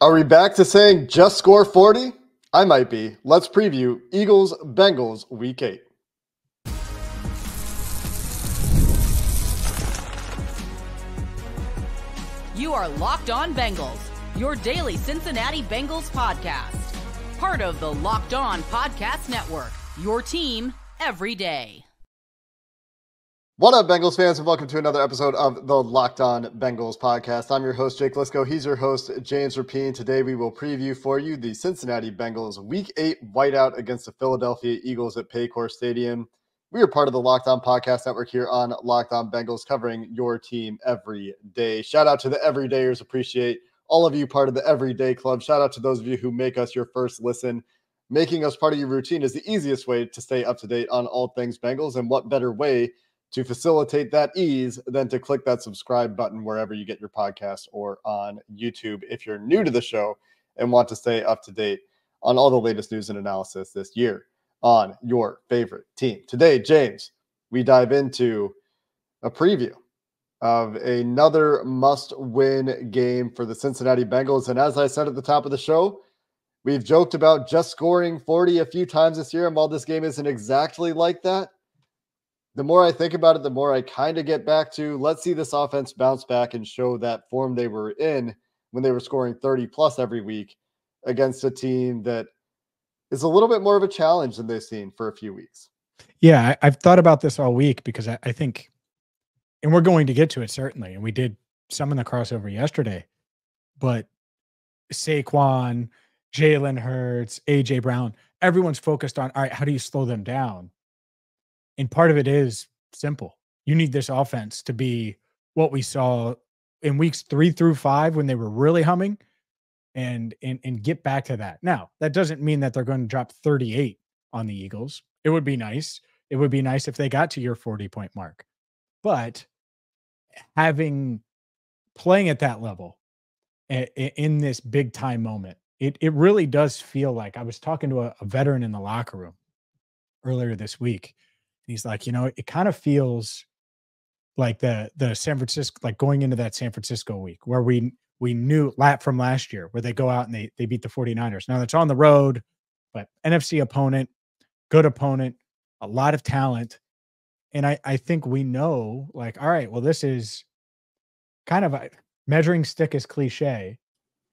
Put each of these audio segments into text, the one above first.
Are we back to saying just score 40? I might be. Let's preview Eagles-Bengals Week 8. You are Locked On Bengals, your daily Cincinnati Bengals podcast. Part of the Locked On Podcast Network, your team every day. What up, Bengals fans, and welcome to another episode of the Locked On Bengals podcast. I'm your host, Jake Liscow. He's your host, James Rapien. Today, we will preview for you the Cincinnati Bengals Week 8 whiteout against the Philadelphia Eagles at Paycor Stadium. We are part of the Locked On Podcast Network here on Locked On Bengals, covering your team every day. Shout out to the everydayers. Appreciate all of you part of the Everyday Club. Shout out to those of you who make us your first listen. Making us part of your routine is the easiest way to stay up to date on all things Bengals, and what better way to facilitate that ease than to click that subscribe button wherever you get your podcast or on YouTube if you're new to the show and want to stay up to date on all the latest news and analysis this year on your favorite team. Today, James, we dive into a preview of another must-win game for the Cincinnati Bengals. And as I said at the top of the show, we've joked about just scoring 40 a few times this year, and while this game isn't exactly like that, the more I think about it, the more I kind of get back to, let's see this offense bounce back and show that form they were in when they were scoring 30 plus every week against a team that is a little bit more of a challenge than they've seen for a few weeks. Yeah, I've thought about this all week because I think, and we're going to get to it certainly, and we did some in the crossover yesterday, but Saquon, Jalen Hurts, A.J. Brown, everyone's focused on, all right, how do you slow them down? And part of it is simple. You need this offense to be what we saw in weeks 3 through 5 when they were really humming and get back to that. Now, that doesn't mean that they're going to drop 38 on the Eagles. It would be nice. It would be nice if they got to your 40-point mark. But playing at that level in this big time moment, it really does feel like, I was talking to a veteran in the locker room earlier this week. He's like, it kind of feels like the San Francisco, like going into that San Francisco week where we knew from last year where they go out and they beat the 49ers. Now it's on the road, but NFC opponent, good opponent, a lot of talent. And I think we know, like, all right, well, this is kind of a measuring stick is cliche,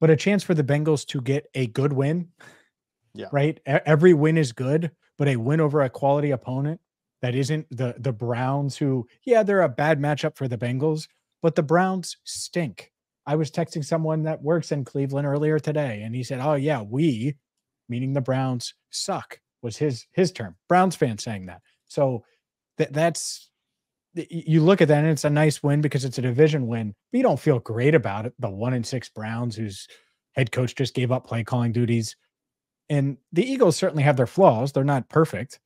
but a chance for the Bengals to get a good win. Yeah. Right. Every win is good, but a win over a quality opponent that isn't the Browns, who, yeah, they're a bad matchup for the Bengals, but the Browns stink. I was texting someone that works in Cleveland earlier today, and he said, oh, yeah, we, meaning the Browns, suck, was his term. Browns fan saying that. So that's, you look at that, and it's a nice win because it's a division win, but you don't feel great about it. The 1-6 Browns, whose head coach just gave up play calling duties. And the Eagles certainly have their flaws. They're not perfect.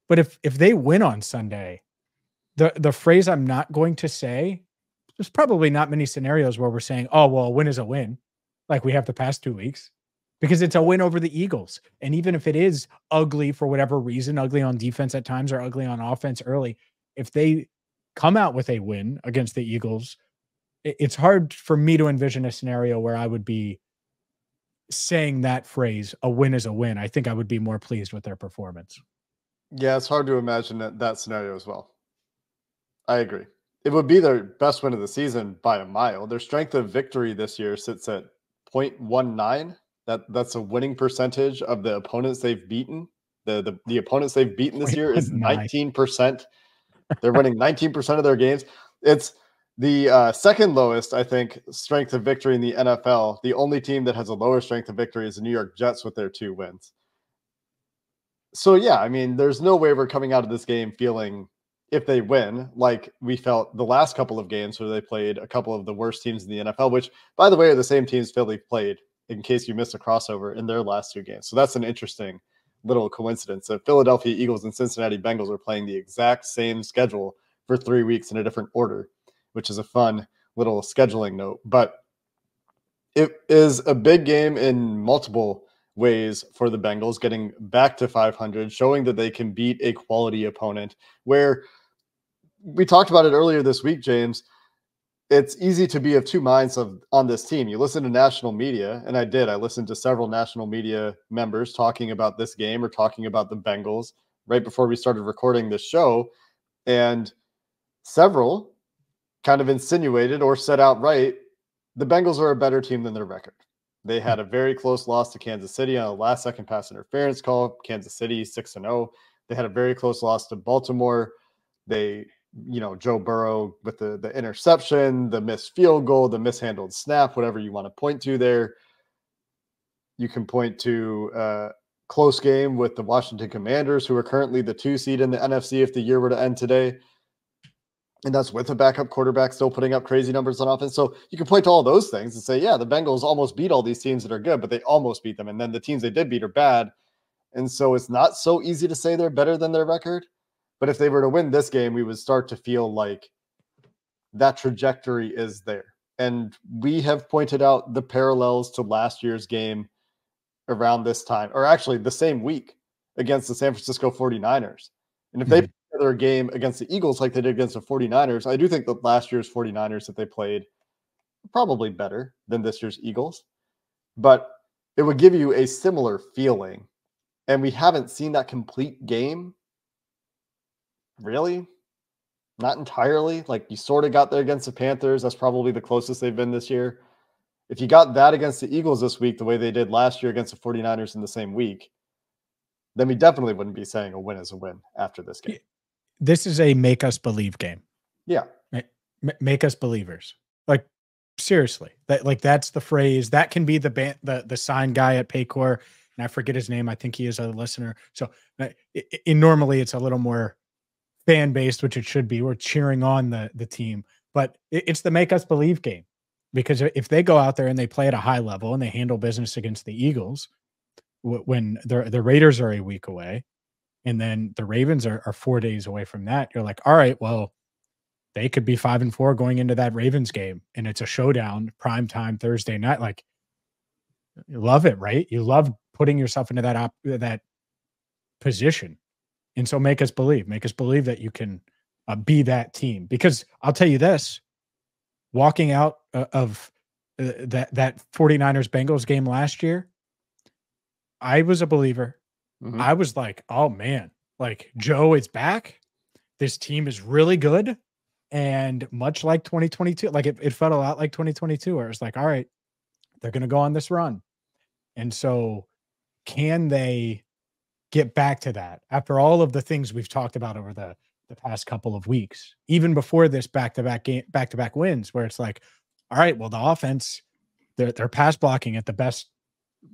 But if they win on Sunday, the phrase I'm not going to say, there's probably not many scenarios where we're saying, oh, well, a win is a win, like we have the past 2 weeks, because it's a win over the Eagles. And even if it is ugly for whatever reason, ugly on defense at times or ugly on offense early, if they come out with a win against the Eagles, it's hard for me to envision a scenario where I would be saying that phrase, a win is a win. I think I would be more pleased with their performance. Yeah, it's hard to imagine that scenario as well. I agree. It would be their best win of the season by a mile. Their strength of victory this year sits at 0.19. That's a winning percentage of the opponents they've beaten. The opponents they've beaten this year is 19%. They're winning 19% of their games. It's the second lowest, I think, strength of victory in the NFL. The only team that has a lower strength of victory is the New York Jets with their 2 wins. So, yeah, I mean, there's no way we're coming out of this game feeling, if they win, like we felt the last couple of games where they played a couple of the worst teams in the NFL, which, by the way, are the same teams Philly played, in case you missed a crossover, in their last 2 games. So that's an interesting little coincidence. The Philadelphia Eagles and Cincinnati Bengals are playing the exact same schedule for 3 weeks in a different order, which is a fun little scheduling note. But it is a big game in multiple ways for the Bengals, getting back to 500, showing that they can beat a quality opponent, where we talked about it earlier this week, James. it's easy to be of two minds on this team. You listen to national media, and I did. I listened to several national media members talking about this game or talking about the Bengals right before we started recording this show, and several kind of insinuated or said outright, the Bengals are a better team than their record. They had a very close loss to Kansas City on a last-second pass interference call. Kansas City 6-0. They had a very close loss to Baltimore. They, Joe Burrow with the interception, the missed field goal, the mishandled snap, whatever you want to point to there. You can point to a close game with the Washington Commanders, who are currently the 2 seed in the NFC if the year were to end today. And that's with a backup quarterback still putting up crazy numbers on offense. So you can point to all those things and say, yeah, the Bengals almost beat all these teams that are good, but they almost beat them. And then the teams they did beat are bad. And so it's not so easy to say they're better than their record. But if they were to win this game, we would start to feel like that trajectory is there. And we have pointed out the parallels to last year's game around this time, or actually the same week against the San Francisco 49ers. And if they put together a game against the Eagles like they did against the 49ers, I do think that last year's 49ers that they played probably better than this year's Eagles. But it would give you a similar feeling. And we haven't seen that complete game. Really? Not entirely. Like, you sort of got there against the Panthers. That's probably the closest they've been this year. If you got that against the Eagles this week, the way they did last year against the 49ers in the same week, then we definitely wouldn't be saying a win is a win after this game. This is a make us believe game. Yeah. Make us believers. Like, seriously. That's the phrase. That can be the sign guy at Paycor. And I forget his name. I think he is a listener. So normally it's a little more fan-based, which it should be. We're cheering on the team. But it's the make us believe game. Because if they go out there and they play at a high level and they handle business against the Eagles, when the Raiders are a week away, and then the Ravens are 4 days away from that, you're like, all right, well, they could be 5-4 going into that Ravens game, and it's a showdown, prime time Thursday night. Like, you love it, right? You love putting yourself into that position, and so make us believe that you can be that team. Because I'll tell you this. Walking out of that 49ers Bengals game last year, I was a believer. Mm-hmm. I was like, oh man, like, Joe is back. This team is really good. And much like 2022, like it felt a lot like 2022, where it's like, all right, they're going to go on this run. And so can they get back to that after all of the things we've talked about over the past couple of weeks, even before this back-to-back wins, where it's like, all right, well, the offense, they're pass blocking at the best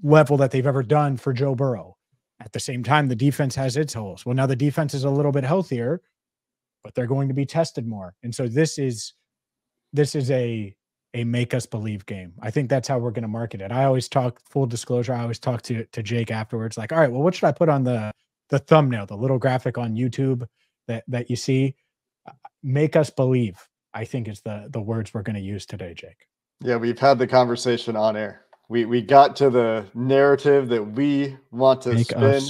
level that they've ever done for Joe Burrow. At the same time, the defense has its holes. Well, now the defense is a little bit healthier, but they're going to be tested more. And so this is a make us believe game. I think that's how we're going to market it. I always talk, full disclosure, I always talk to Jake afterwards, like, all right, well, what should I put on the thumbnail, the little graphic on YouTube that you see? Make us believe, I think, is the words we're going to use today, Jake. Yeah, we've had the conversation on air. We got to the narrative that we want to spin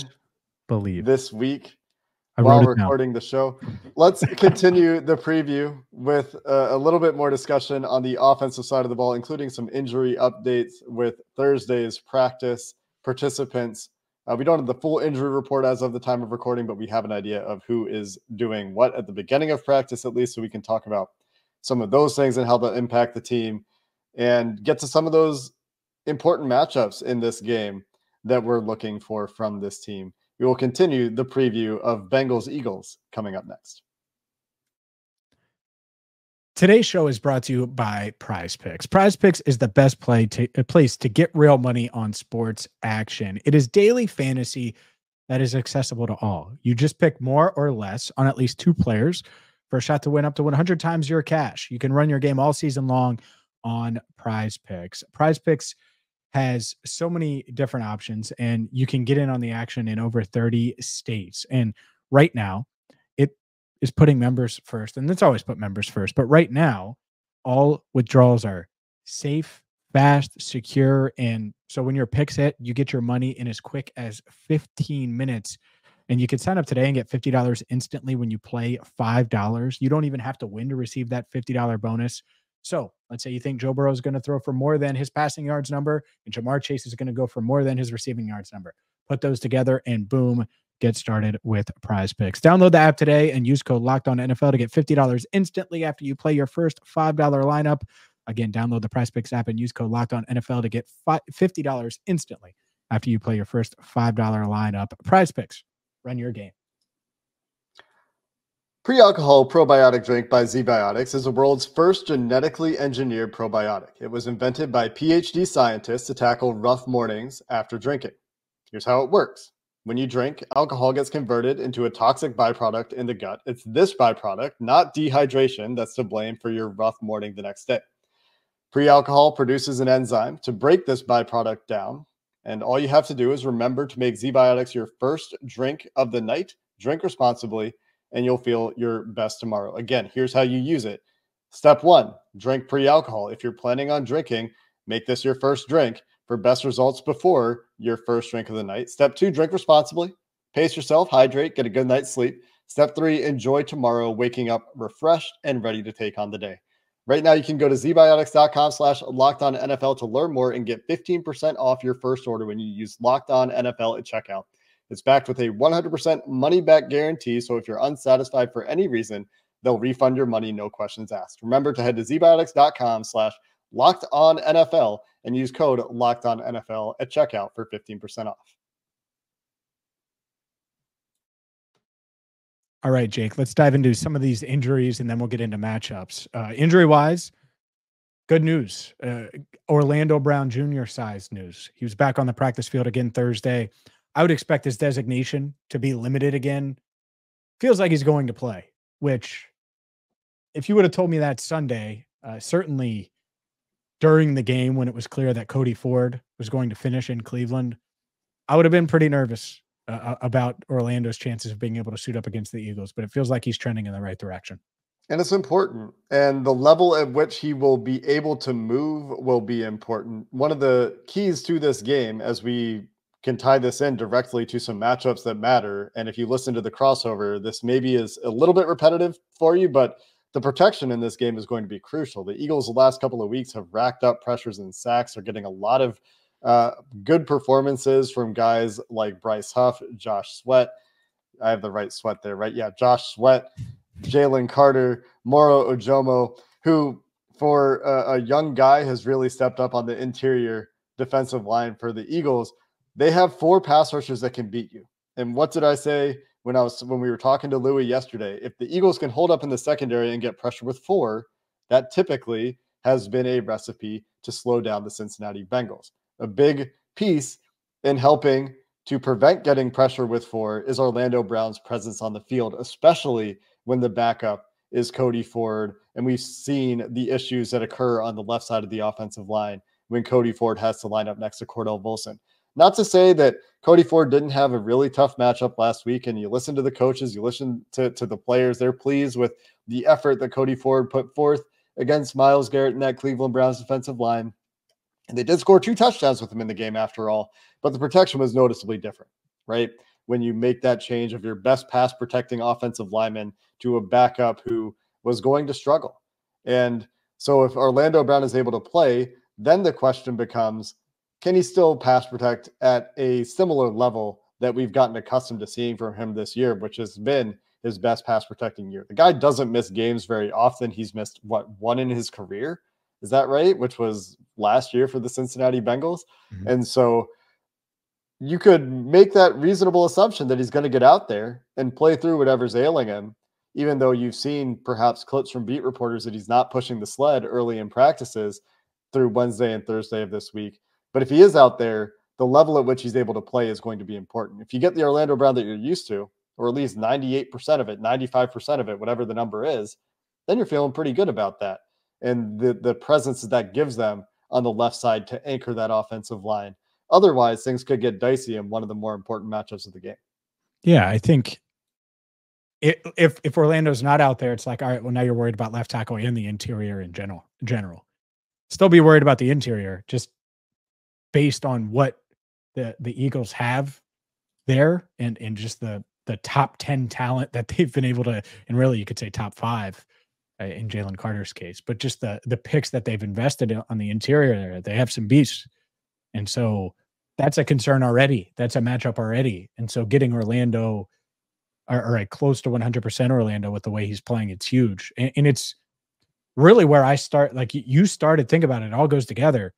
believe this week while recording the show. Let's continue the preview with a little bit more discussion on the offensive side of the ball, including some injury updates with Thursday's practice participants. We don't have the full injury report as of the time of recording, but we have an idea of who is doing what at the beginning of practice, at least, so we can talk about some of those things and how they'll impact the team and get to some of those important matchups in this game that we're looking for from this team. We will continue the preview of Bengals-Eagles coming up next. Today's show is brought to you by PrizePicks. PrizePicks is the best place to get real money on sports action. It is daily fantasy that is accessible to all. You just pick more or less on at least two players for a shot to win up to 100 times your cash. You can run your game all season long on PrizePicks. PrizePicks has so many different options, and you can get in on the action in over 30 states. And right now, is putting members first, and it's always put members first. But right now, all withdrawals are safe, fast, secure. And so when your picks hit, you get your money in as quick as 15 minutes. And you can sign up today and get $50 instantly when you play $5. You don't even have to win to receive that $50 bonus. So let's say you think Joe Burrow is going to throw for more than his passing yards number and Jamar Chase is going to go for more than his receiving yards number. Put those together and boom, get started with PrizePicks. Download the app today and use code LOCKEDONNFL to get $50 instantly after you play your first $5 lineup. Again, download the PrizePicks app and use code LOCKEDONNFL to get $50 instantly after you play your first $5 lineup. PrizePicks, run your game. Pre-alcohol probiotic drink by Zbiotics is the world's first genetically engineered probiotic. It was invented by PhD scientists to tackle rough mornings after drinking. Here's how it works. When you drink, alcohol gets converted into a toxic byproduct in the gut. It's this byproduct, not dehydration, that's to blame for your rough morning the next day. Pre-alcohol produces an enzyme to break this byproduct down, and all you have to do is remember to make Zbiotics your first drink of the night. Drink responsibly, and you'll feel your best tomorrow. Again, here's how you use it. Step 1, drink pre-alcohol. If you're planning on drinking, make this your first drink for best results before your first drink of the night. Step 2, drink responsibly. Pace yourself, hydrate, get a good night's sleep. Step 3, enjoy tomorrow, waking up refreshed and ready to take on the day. Right now, you can go to zbiotics.com/LockedOnNFL to learn more and get 15% off your first order when you use LockedOnNFL at checkout. It's backed with a 100% money-back guarantee, so if you're unsatisfied for any reason, they'll refund your money, no questions asked. Remember to head to zbiotics.com/LockedOnNFL and use code LockedOnNFL at checkout for 15% off. All right, Jake, let's dive into some of these injuries, and then we'll get into matchups. Injury-wise, good news. Orlando Brown Jr. size news. He was back on the practice field again Thursday. I would expect his designation to be limited again. Feels like he's going to play, which if you would have told me that Sunday, certainly during the game when it was clear that Cody Ford was going to finish in Cleveland, I would have been pretty nervous about Orlando's chances of being able to suit up against the Eagles, but it feels like he's trending in the right direction. And it's important. And the level at which he will be able to move will be important. One of the keys to this game, as we can tie this in directly to some matchups that matter. And if you listen to the crossover, this maybe is a little bit repetitive for you, but the protection in this game is going to be crucial. The Eagles the last couple of weeks have racked up pressures and sacks. They're getting a lot of good performances from guys like Bryce Huff, Josh Sweat. I have the right Sweat there, right? Yeah, Josh Sweat, Jalen Carter, Moro Ojomo, who for a young guy has really stepped up on the interior defensive line for the Eagles. They have 4 pass rushers that can beat you. And what did I say when we were talking to Louis yesterday? If the Eagles can hold up in the secondary and get pressure with 4, that typically has been a recipe to slow down the Cincinnati Bengals. A big piece in helping to prevent getting pressure with 4 is Orlando Brown's presence on the field, especially when the backup is Cody Ford. And we've seen the issues that occur on the left side of the offensive line when Cody Ford has to line up next to Cordell Volson. Not to say that Cody Ford didn't have a really tough matchup last week, and you listen to the coaches, you listen to the players, they're pleased with the effort that Cody Ford put forth against Myles Garrett and that Cleveland Browns defensive line. And they did score 2 touchdowns with him in the game after all, but the protection was noticeably different, right? When you make that change of your best pass protecting offensive lineman to a backup who was going to struggle. And so if Orlando Brown is able to play, then the question becomes, can he still pass protect at a similar level that we've gotten accustomed to seeing from him this year, which has been his best pass protecting year? The guy doesn't miss games very often. He's missed, 1 in his career? Is that right? Which was last year for the Cincinnati Bengals. Mm-hmm. And so you could make that reasonable assumption that he's going to get out there and play through whatever's ailing him, even though you've seen perhaps clips from beat reporters that he's not pushing the sled early in practices through Wednesday and Thursday of this week. But if he is out there, the level at which he's able to play is going to be important. If you get the Orlando Brown that you're used to, or at least 98% of it, 95% of it, whatever the number is, then you're feeling pretty good about that. And the presence that gives them on the left side to anchor that offensive line. Otherwise, things could get dicey in one of the more important matchups of the game. Yeah, I think if Orlando's not out there, it's like, all right, well, now you're worried about left tackle and the interior in general. Still be worried about the interior, just based on what the Eagles have there and just the top 10 talent that they've been able to, and really you could say top 5 in Jalen Carter's case, but just the picks that they've invested on the interior there, they have some beasts. And so that's a concern already. That's a matchup already. And so getting Orlando or a close to 100% Orlando with the way he's playing, it's huge. And it's really where I start. Like you started, think about it. It all goes together.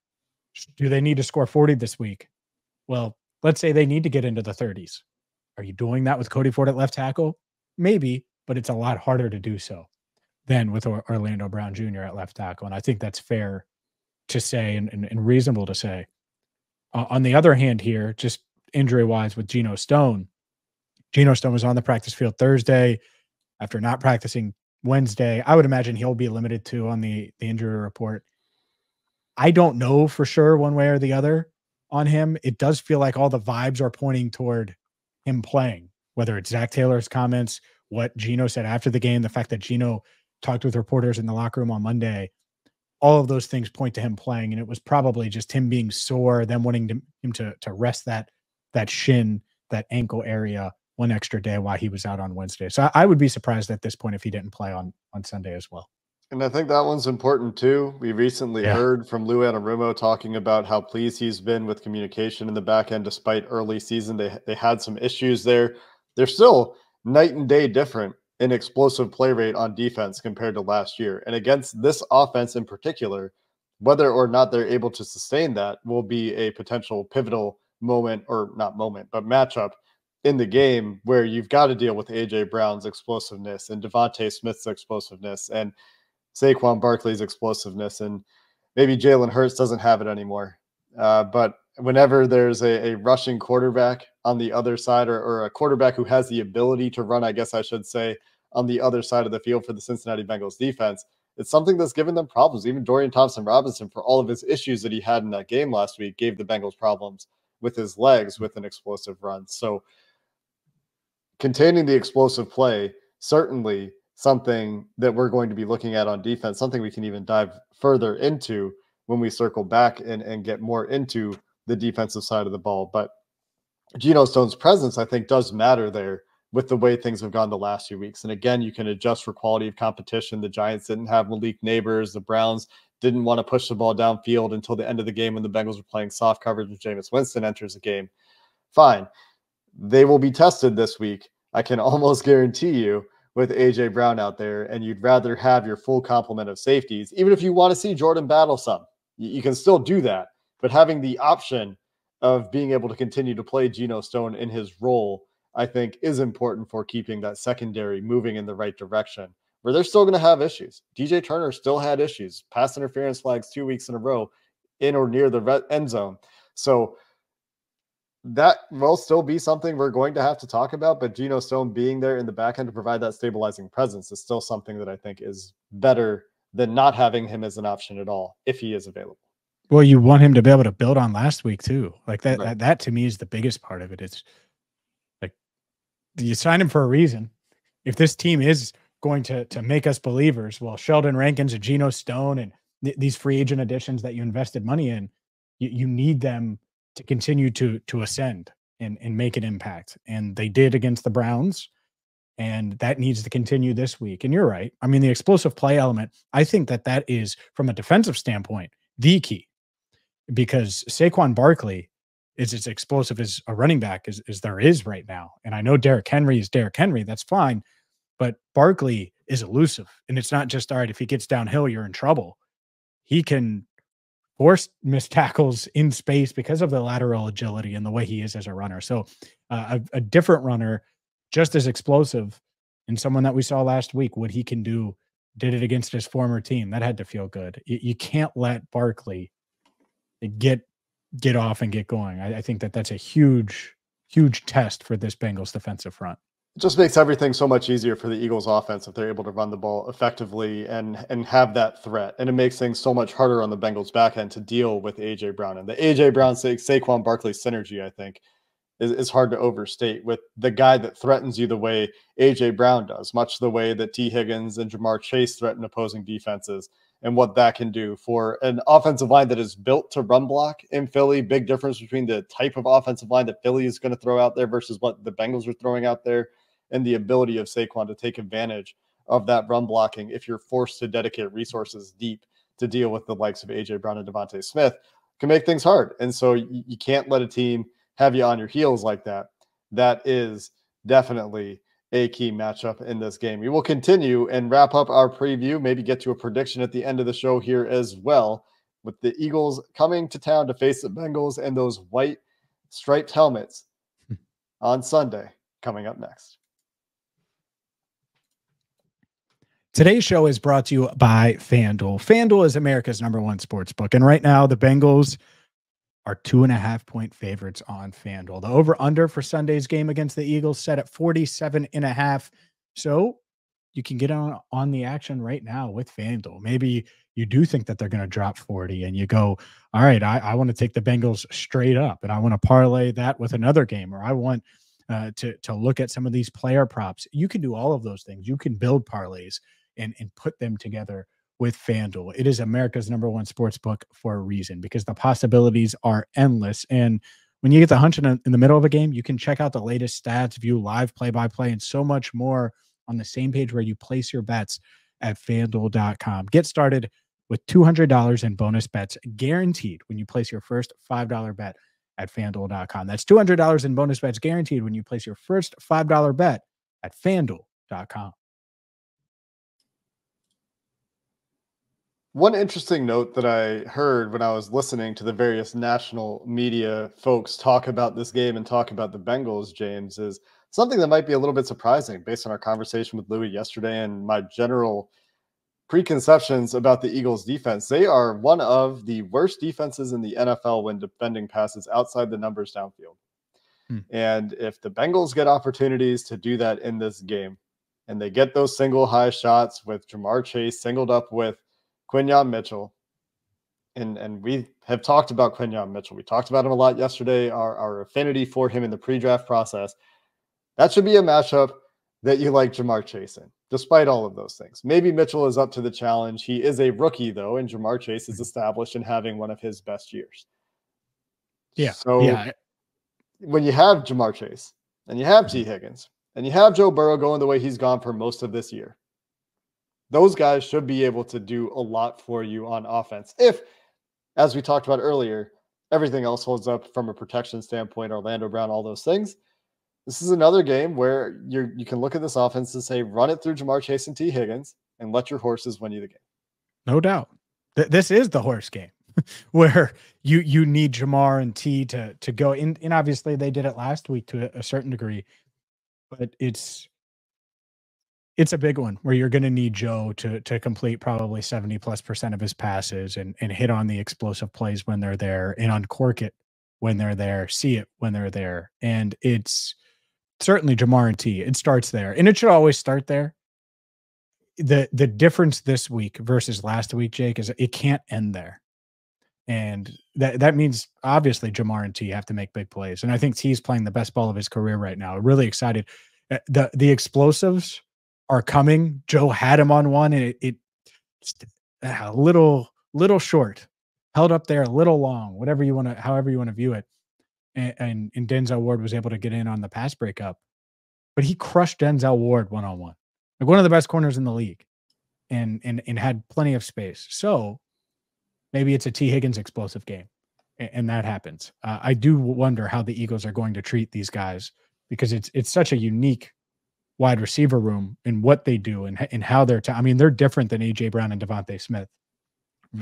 Do they need to score 40 this week? Well, let's say they need to get into the 30s. Are you doing that with Cody Ford at left tackle? Maybe, but it's a lot harder to do so than with Orlando Brown Jr. at left tackle. And I think that's fair to say and reasonable to say. On the other hand here, just injury-wise with Geno Stone was on the practice field Thursday after not practicing Wednesday. I would imagine he'll be limited to on the injury report. I don't know for sure one way or the other on him. It does feel like all the vibes are pointing toward him playing, whether it's Zach Taylor's comments, what Geno said after the game, the fact that Geno talked with reporters in the locker room on Monday. All of those things point to him playing, and it was probably just him being sore, them wanting him to rest that shin, that ankle area one extra day while he was out on Wednesday. So I would be surprised at this point if he didn't play on Sunday as well. And I think that one's important too. We recently heard from Lou Anarumo talking about how pleased he's been with communication in the back end despite early season. They had some issues there. They're still night and day different in explosive play rate on defense compared to last year. And against this offense in particular, whether or not they're able to sustain that will be a potential pivotal moment, or not moment, but matchup in the game where you've got to deal with A.J. Brown's explosiveness and Devontae Smith's explosiveness and Saquon Barkley's explosiveness. And maybe Jalen Hurts doesn't have it anymore. But whenever there's a rushing quarterback on the other side, or a quarterback who has the ability to run, I guess I should say, on the other side of the field for the Cincinnati Bengals defense, it's something that's given them problems. Even Dorian Thompson-Robinson, for all of his issues that he had in that game last week, gave the Bengals problems with his legs with an explosive run. So containing the explosive play, certainly something that we're going to be looking at on defense, something we can even dive further into when we circle back and get more into the defensive side of the ball. But Geno Stone's presence, I think, does matter there with the way things have gone the last few weeks. And again, you can adjust for quality of competition. The Giants didn't have Malik Neighbors. The Browns didn't want to push the ball downfield until the end of the game when the Bengals were playing soft coverage and Jameis Winston enters the game. Fine. They will be tested this week. I can almost guarantee you, with A.J. Brown out there, and you'd rather have your full complement of safeties. Even if you want to see Jordan battle some, you can still do that. But having the option of being able to continue to play Geno Stone in his role, I think, is important for keeping that secondary moving in the right direction, where they're still going to have issues. DJ Turner still had issues, pass interference flags 2 weeks in a row in or near the end zone. So that will still be something we're going to have to talk about, but Geno Stone being there in the back end to provide that stabilizing presence is still something that I think is better than not having him as an option at all, if he is available. Well, you want him to be able to build on last week too. Like that, Right. that to me is the biggest part of it. It's like, you sign him for a reason. If this team is going to make us believers, well, Sheldon Rankins and Geno Stone and these free agent additions that you invested money in, you need them to continue to ascend and make an impact. And they did against the Browns, and that needs to continue this week. And you're right. I mean, the explosive play element, I think that is, from a defensive standpoint, the key, because Saquon Barkley is as explosive as a running back as there is right now. And I know Derrick Henry is Derrick Henry. That's fine. But Barkley is elusive. And it's not just, all right, if he gets downhill, you're in trouble. He can force missed tackles in space because of the lateral agility and the way he is as a runner. So a different runner, just as explosive, and someone that we saw last week, what he can do, did it against his former team. That had to feel good. You can't let Barkley get off and get going. I think that's a huge, huge test for this Bengals defensive front. It just makes everything so much easier for the Eagles offense if they're able to run the ball effectively and have that threat. And it makes things so much harder on the Bengals back end to deal with A.J. Brown. And the A.J. Brown, Saquon Barkley synergy, I think, is hard to overstate with the guy that threatens you the way A.J. Brown does, much the way that T. Higgins and Jamar Chase threaten opposing defenses, and what that can do for an offensive line that is built to run block in Philly. Big difference between the type of offensive line that Philly is going to throw out there versus what the Bengals are throwing out there, and the ability of Saquon to take advantage of that run blocking if you're forced to dedicate resources deep to deal with the likes of A.J. Brown and Devontae Smith, can make things hard. And so you can't let a team have you on your heels like that. That is definitely a key matchup in this game. We will continue and wrap up our preview, maybe get to a prediction at the end of the show here as well, with the Eagles coming to town to face the Bengals and those white striped helmets on Sunday coming up next. Today's show is brought to you by FanDuel. FanDuel is America's #1 sports book. And right now, the Bengals are 2.5-point favorites on FanDuel. The over-under for Sunday's game against the Eagles set at 47.5. So you can get on the action right now with FanDuel. Maybe you do think that they're going to drop 40 and you go, all right, I want to take the Bengals straight up and I want to parlay that with another game, or I want to look at some of these player props. You can do all of those things. You can build parlays and put them together with FanDuel. It is America's #1 sports book for a reason, because the possibilities are endless. And when you get the hunch in the middle of a game, you can check out the latest stats, view live play-by-play, and so much more on the same page where you place your bets at FanDuel.com. Get started with $200 in bonus bets guaranteed when you place your first $5 bet at FanDuel.com. That's $200 in bonus bets guaranteed when you place your first $5 bet at FanDuel.com. One interesting note that I heard when I was listening to the various national media folks talk about this game and talk about the Bengals, James, is something that might be a little bit surprising based on our conversation with Louis yesterday and my general preconceptions about the Eagles defense. They are one of the worst defenses in the NFL when defending passes outside the numbers downfield. And if the Bengals get opportunities to do that in this game, and they get those single high shots with Jamar Chase singled up with Quinyon Mitchell, and we have talked about Quinyon Mitchell. We talked about him a lot yesterday, our affinity for him in the pre-draft process. That should be a matchup that you like Jamar Chase in, despite all of those things. Maybe Mitchell is up to the challenge. He is a rookie, though, and Jamar Chase is established in having one of his best years. Yeah. So when you have Jamar Chase, and you have T. Higgins, and you have Joe Burrow going the way he's gone for most of this year, those guys should be able to do a lot for you on offense. If, as we talked about earlier, everything else holds up from a protection standpoint, Orlando Brown, all those things. This is another game where you can look at this offense and say, run it through Jamar Chase and T. Higgins and let your horses win you the game. No doubt. This is the horse game where you need Jamar and T to go in. And obviously they did it last week to a certain degree, but it's a big one where you're going to need Joe to complete probably 70+% of his passes and hit on the explosive plays when they're there and uncork it when they're there, see it when they're there. And it's certainly Jamar and T. It starts there, and it should always start there. The difference this week versus last week, Jake, is it can't end there. And that means obviously Jamar and T have to make big plays. And I think T's playing the best ball of his career right now. Really excited. The explosives are coming. Joe had him on one, and it a little short, held up there a little long, however you want to view it. And Denzel Ward was able to get in on the pass breakup, but he crushed Denzel Ward one-on-one, like one of the best corners in the league, and had plenty of space. So maybe it's a T. Higgins explosive game, and that happens. I do wonder how the Eagles are going to treat these guys, because it's such a unique wide receiver room in what they do and how they're I mean, they're different than A.J. Brown and Devontae Smith.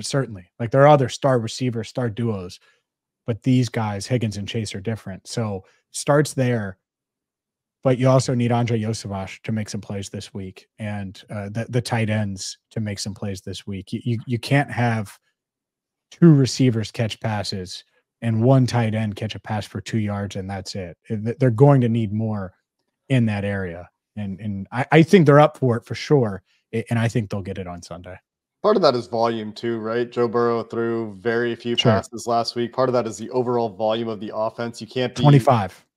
Certainly. Like, there are other star receivers, star duos, but these guys, Higgins and Chase, are different. So starts there, but you also need Andre Yosevach to make some plays this week, and the tight ends to make some plays this week. You can't have two receivers catch passes and one tight end catch a pass for 2 yards, and that's it. They're going to need more in that area. And I think they're up for it for sure. And I think they'll get it on Sunday. Part of that is volume too, right? Joe Burrow threw very few passes last week. Part of that is the overall volume of the offense. You can't be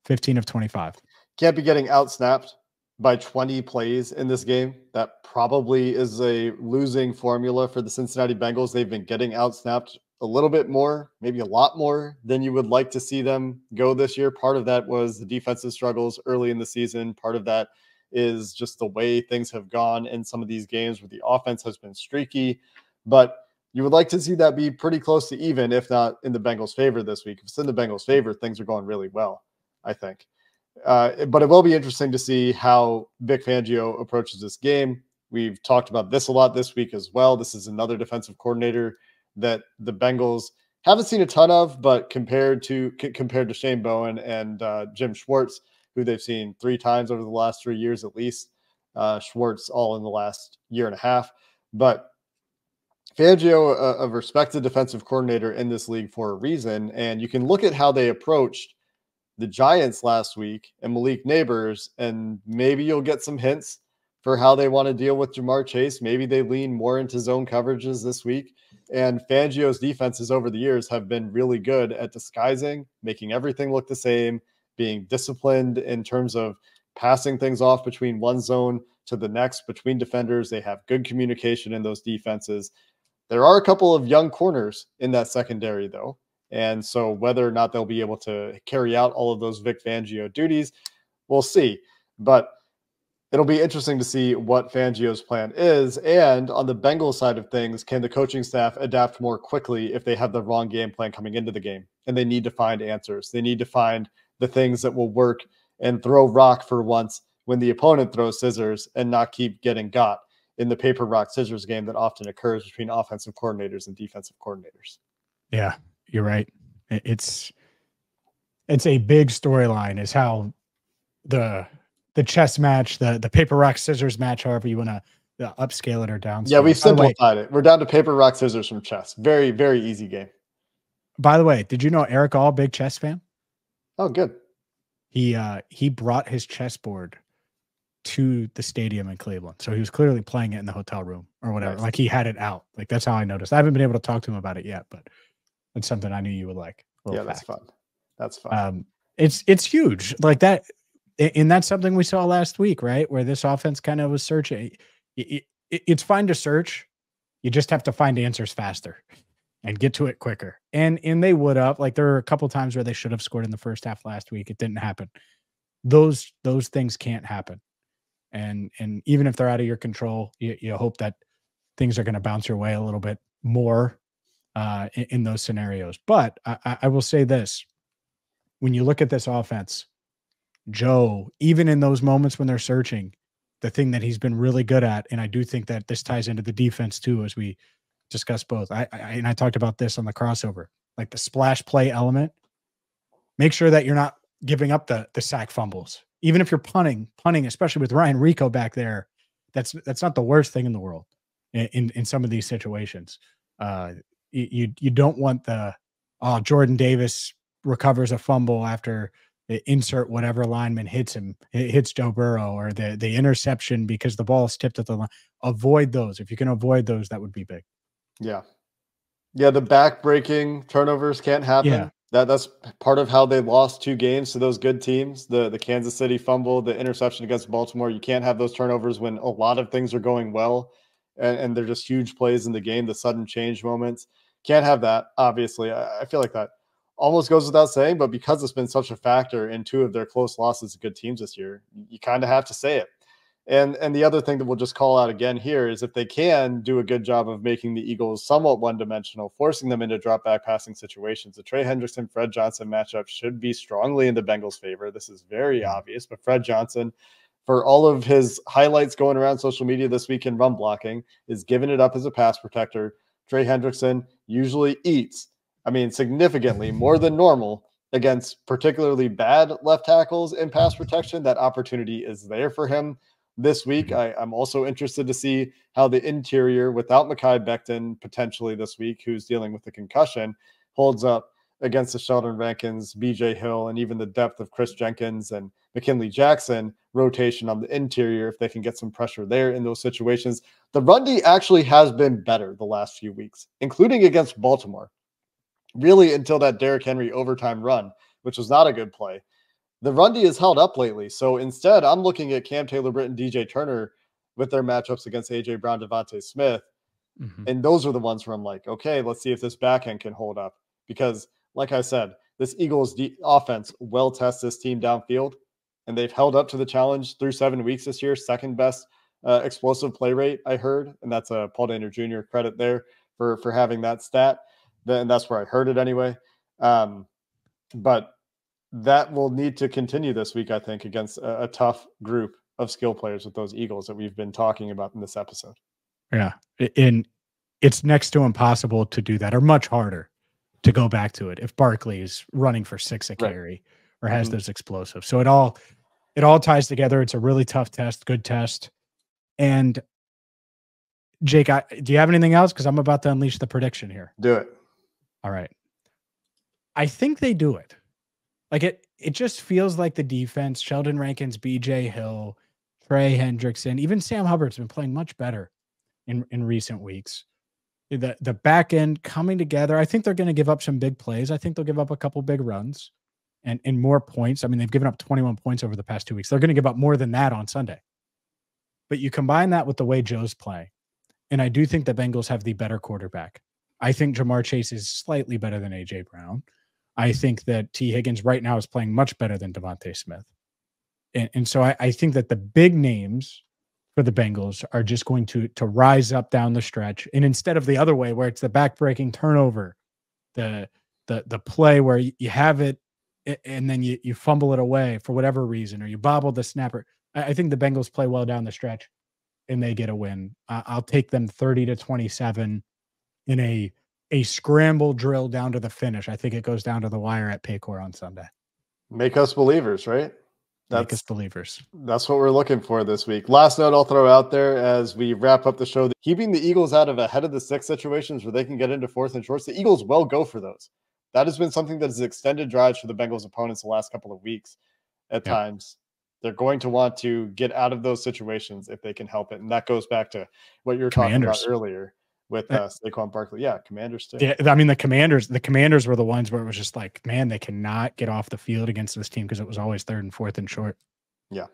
15 of 25. Can't be getting outsnapped by 20 plays in this game. That probably is a losing formula for the Cincinnati Bengals. They've been getting outsnapped a little bit more, maybe a lot more than you would like to see them go this year. Part of that was the defensive struggles early in the season. Part of that is just the way things have gone in some of these games where the offense has been streaky. But you would like to see that be pretty close to even, if not in the Bengals' favor this week. If it's in the Bengals' favor, things are going really well, I think. But it will be interesting to see how Vic Fangio approaches this game. We've talked about this a lot this week as well. This is another defensive coordinator that the Bengals haven't seen a ton of, but compared to Shane Bowen and Jim Schwartz, who they've seen 3 times over the last 3 years at least. Schwartz all in the last year and a half. But Fangio, a respected defensive coordinator in this league for a reason, and you can look at how they approached the Giants last week and Malik Neighbors, and maybe you'll get some hints for how they want to deal with Jamar Chase. Maybe they lean more into zone coverages this week. And Fangio's defenses over the years have been really good at disguising, making everything look the same, being disciplined in terms of passing things off between one zone to the next, between defenders. They have good communication in those defenses. There are a couple of young corners in that secondary, though. And so whether or not they'll be able to carry out all of those Vic Fangio duties, we'll see. But it'll be interesting to see what Fangio's plan is. And on the Bengals side of things, can the coaching staff adapt more quickly if they have the wrong game plan coming into the game and they need to find answers? They need to find the things that will work and throw rock for once when the opponent throws scissors and not keep getting got in the paper, rock, scissors game that often occurs between offensive coordinators and defensive coordinators. Yeah, you're right. It's a big storyline is how the chess match, the paper, rock, scissors match, however you want to upscale it or downscale. Yeah, we've simplified it. We're down to paper, rock, scissors from chess. Very, very easy game. By the way, did you know Eric All, big chess fan? Oh, good. He brought his chessboard to the stadium in Cleveland. So he was clearly playing it in the hotel room or whatever. Nice. Like he had it out. Like that's how I noticed. I haven't been able to talk to him about it yet, but it's something I knew you would like. Yeah, that's fun. That's fun. It's huge like that. And that's something we saw last week, right? Where this offense kind of was searching. It's fine to search. You just have to find answers faster and get to it quicker. And they would have, like, there were a couple times where they should have scored in the first half last week. It didn't happen. Those things can't happen. And even if they're out of your control, you hope that things are going to bounce your way a little bit more in those scenarios. But I will say this, when you look at this offense, Joe, even in those moments when they're searching, the thing that he's been really good at, and I do think that this ties into the defense too, as we discuss both. I talked about this on the crossover, like the splash play element. Make sure that you're not giving up the sack fumbles, even if you're punting, especially with Ryan Rico back there. That's not the worst thing in the world in some of these situations. You don't want Jordan Davis recovers a fumble after insert whatever lineman hits him. It hits Joe Burrow, or the interception because the ball is tipped at the line. Avoid those. If you can avoid those, that would be big. Yeah. The back-breaking turnovers can't happen. Yeah. That's part of how they lost 2 games to those good teams. The Kansas City fumble, the interception against Baltimore. You can't have those turnovers when a lot of things are going well, and they're just huge plays in the game, the sudden change moments. Can't have that, obviously. I feel like that almost goes without saying, but because it's been such a factor in 2 of their close losses to good teams this year, you kind of have to say it. And the other thing that we'll just call out again here is if they can do a good job of making the Eagles somewhat one-dimensional, forcing them into drop-back passing situations, the Trey Hendrickson-Fred Johnson matchup should be strongly in the Bengals' favor. This is very obvious, but Fred Johnson, for all of his highlights going around social media this week in run blocking, is giving it up as a pass protector. Trey Hendrickson usually eats, significantly more than normal against particularly bad left tackles in pass protection. That opportunity is there for him this week. I'm also interested to see how the interior, without Mekhi Becton potentially this week, who's dealing with the concussion, holds up against the Sheldon Rankins, BJ Hill, and even the depth of Chris Jenkins and McKinley Jackson rotation on the interior, if they can get some pressure there in those situations. The run D actually has been better the last few weeks, including against Baltimore, really until that Derrick Henry overtime run, which was not a good play. The run D has held up lately. So instead, I'm looking at Cam Taylor-Britt and DJ Turner with their matchups against A.J. Brown, Devontae Smith. Mm-hmm. And those are the ones where I'm like, okay, let's see if this back end can hold up. Because, like I said, this Eagles offense will test this team downfield, and they've held up to the challenge through 7 weeks this year. Second best explosive play rate, I heard, and that's a Paul Daniel Jr. credit there for having that stat. And that's where I heard it anyway. But that will need to continue this week, I think, against a tough group of skill players with those Eagles that we've been talking about in this episode. Yeah. And it's next to impossible to do that, or much harder to go back to it if Barkley is running for 6 a carry or has those explosives. So it all ties together. It's a really tough test, good test. And Jake, do you have anything else? Because I'm about to unleash the prediction here. Do it. All right. I think they do it. Like it just feels like the defense, Sheldon Rankins, BJ Hill, Trey Hendrickson, even Sam Hubbard's been playing much better in recent weeks. The back end coming together. I think they're going to give up some big plays. I think they'll give up a couple big runs and more points. I mean, they've given up 21 points over the past 2 weeks. They're going to give up more than that on Sunday. But you combine that with the way Joe's playing, and I do think the Bengals have the better quarterback. I think Jamar Chase is slightly better than A.J. Brown. I think that T. Higgins right now is playing much better than Devontae Smith. And so I think that the big names for the Bengals are just going to rise up down the stretch. And instead of the other way, where it's the back-breaking turnover, the play where you have it and then you fumble it away for whatever reason, or you bobble the snapper. I think the Bengals play well down the stretch and they get a win. I'll take them 30-27 in a scramble drill down to the finish. I think it goes down to the wire at Paycor on Sunday. Make us believers, right? Make us believers. That's what we're looking for this week. Last note I'll throw out there as we wrap up the show, keeping the Eagles out of ahead of the 6 situations where they can get into 4th and shorts. The Eagles will go for those. That has been something that has extended drives for the Bengals opponents the last couple of weeks at times. They're going to want to get out of those situations if they can help it. And that goes back to what you were talking about earlier with Saquon Barkley. Yeah, Commanders too. Yeah, I mean, the Commanders were the ones where it was just like, man, they cannot get off the field against this team because it was always 3rd and 4th and short. Yeah.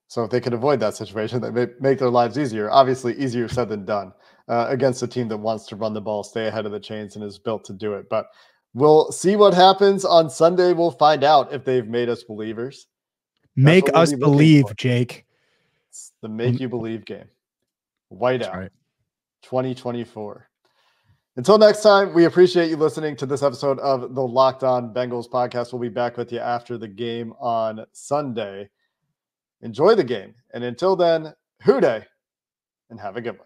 So if they could avoid that situation, that may make their lives easier. Obviously, easier said than done against a team that wants to run the ball, stay ahead of the chains, and is built to do it. But we'll see what happens on Sunday. We'll find out if they've made us believers. Make us believe, Jake. It's the make you believe game. Whiteout. Right. 2024. Until next time, we appreciate you listening to this episode of the Locked On Bengals podcast. We'll be back with you after the game on Sunday. Enjoy the game. And until then, hoo-day and have a good one.